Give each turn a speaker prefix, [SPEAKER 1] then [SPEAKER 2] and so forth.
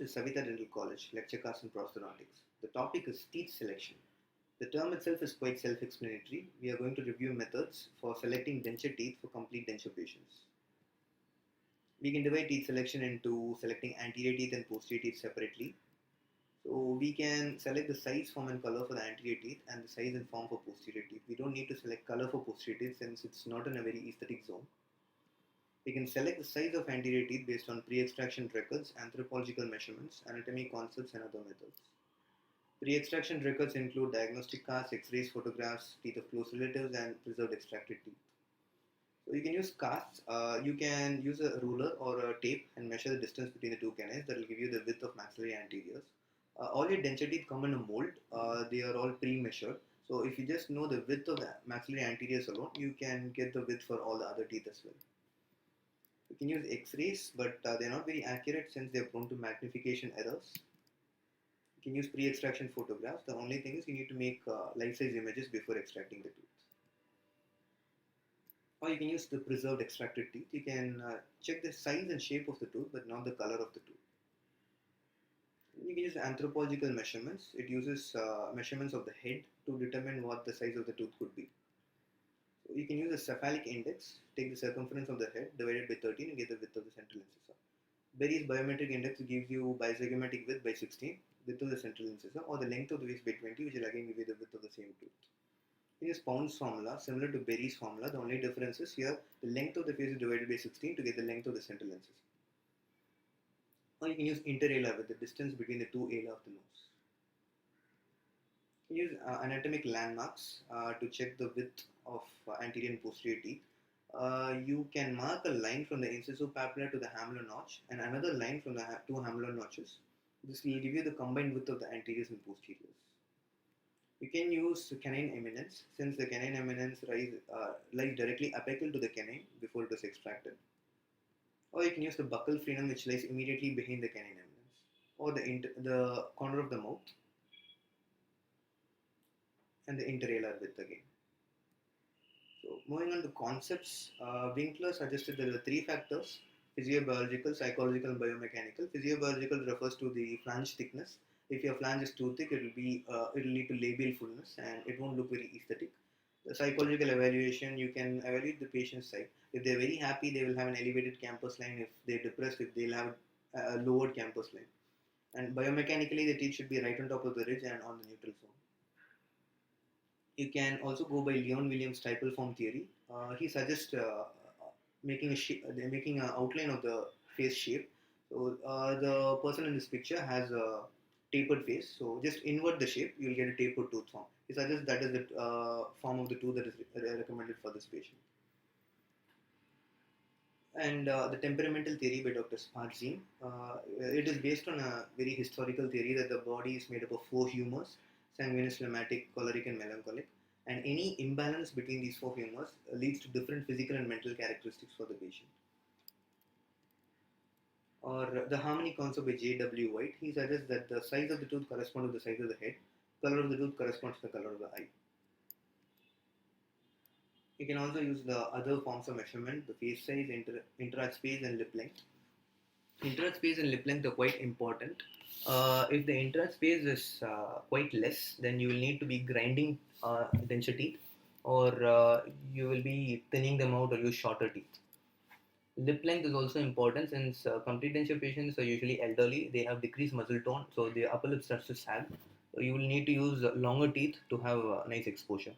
[SPEAKER 1] to Savita Dental College, lecture class in prosthodontics. The topic is teeth selection. The term itself is quite self-explanatory. We are going to review methods for selecting denture teeth for complete denture patients. We can divide teeth selection into selecting anterior teeth and posterior teeth separately. So we can select the size, form and color for the anterior teeth and the size and form for posterior teeth. We don't need to select color for posterior teeth since it's not in a very aesthetic zone. We can select the size of anterior teeth based on pre-extraction records, anthropological measurements, anatomy concepts, and other methods. Pre-extraction records include diagnostic casts, X-rays, photographs, teeth of close relatives, and preserved extracted teeth. So you can use casts. You can use a ruler or a tape and measure the distance between the two canines. That will give you the width of maxillary anteriors. All your denture teeth come in a mold. They are all pre-measured. So if you just know the width of the maxillary anteriors alone, you can get the width for all the other teeth as well. You can use X-rays, but they're not very accurate since they're prone to magnification errors. You can use pre-extraction photographs. The only thing is you need to make life-size images before extracting the tooth. Or you can use the preserved extracted teeth. You can check the size and shape of the tooth, but not the color of the tooth. You can use anthropological measurements. It uses measurements of the head to determine what the size of the tooth could be. So you can use a cephalic index, take the circumference of the head, divide it by 13 and get the width of the central incisor. Berry's biometric index gives you bizygomatic width by 16, width of the central incisor, or the length of the face by 20, which will again give you the width of the same tooth. You use Pound's formula, similar to Berry's formula. The only difference is here the length of the face is divided by 16 to get the length of the central incisor. Or you can use interalar with the distance between the two ala of the nose. You can use anatomic landmarks to check the width of anterior and posterior teeth. You can mark a line from the incisopapilla to the hamelar notch and another line from the two hamelar notches. This will give you the combined width of the anteriors and posteriors. You can use canine eminence since the canine eminence lies directly apical to the canine before it is extracted. Or you can use the buccal frenum which lies immediately behind the canine eminence, or the corner of the mouth and the interalar width again. So moving on to concepts, Winkler suggested there are three factors: physiobiological, psychological, and biomechanical. Physiobiological refers to the flange thickness. If your flange is too thick, it will lead to labial fullness and it won't look very aesthetic. The psychological evaluation, you can evaluate the patient's side. If they're very happy, they will have an elevated campus line. If they're depressed, if they'll have a lowered campus line. And biomechanically, the teeth should be right on top of the ridge and on the neutral zone. You can also go by Leon Williams' Stiple-Form theory. He suggests making an outline of the face shape. So the person in this picture has a tapered face. So just invert the shape, you'll get a tapered tooth form. He suggests that is the form of the tooth that is recommended for this patient. And the temperamental theory by Dr. Sparzin. It is based on a very historical theory that the body is made up of four humors: sanguineous, phlegmatic, choleric, and melancholic. And any imbalance between these four humors leads to different physical and mental characteristics for the patient. Or the harmony concept by J.W. White. He suggests that the size of the tooth corresponds to the size of the head, color of the tooth corresponds to the color of the eye. You can also use the other forms of measurement: the face size, intra-arch space, and lip length. Intra-arch space and lip length are quite important. If the intra-arch space is quite less, then you will need to be grinding denture teeth, or you will be thinning them out or use shorter teeth. Lip length is also important since complete denture patients are usually elderly. They have decreased muscle tone, so the upper lip starts to sag. So you will need to use longer teeth to have nice exposure.